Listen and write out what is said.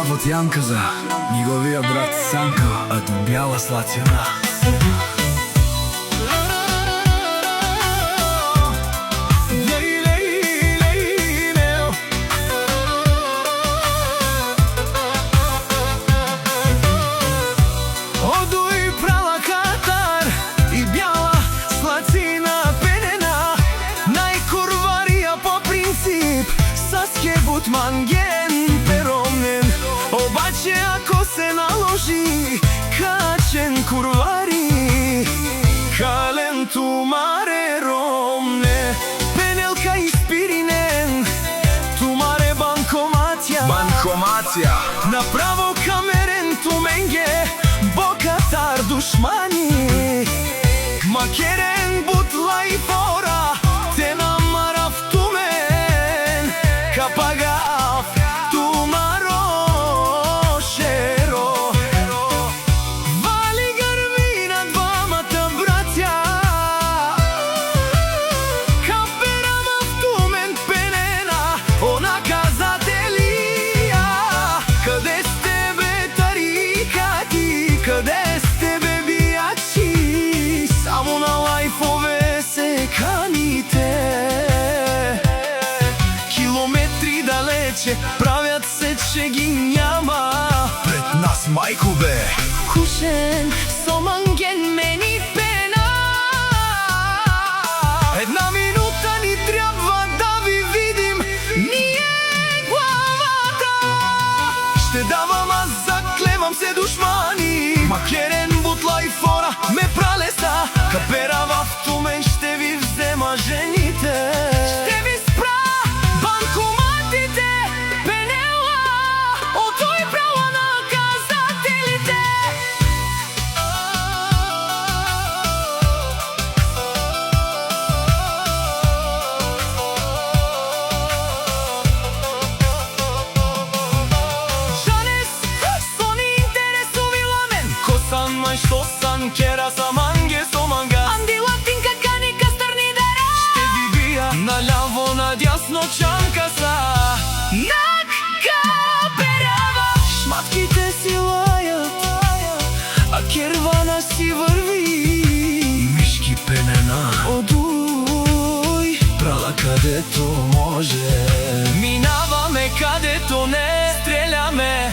Шафот Јанка за неговиот брат Санко од Бјала Слатина. Манген перомен, обаче ако се наложи, качен курвари, кален тумаре ромне, пенелка испиринен, тумаре банкоматја, направо камерен туменге, бокатар душмани, макерен бутла и фора, те намарав тумен, капага правят се, че ги няма пред нас, мајко бе. Кушен со манген мени пена. Една минута ни трябва да ви видим ние главата. Ще давам, аз заклевам се, душмани, макерен бутла и фора ме пралеса, капера в тумен ще ви взема жените. Ще ви спра банкоматите, што сан кера за манге со манга. Анди латинка кани кастарни дара. Ще ви бија наљаво, надјасно чанка са. Нак каперава. Шматките си лајат, а кервана си врви. Мишки пенена, одуј, прала кадето може. Минаваме кадето не стреляме.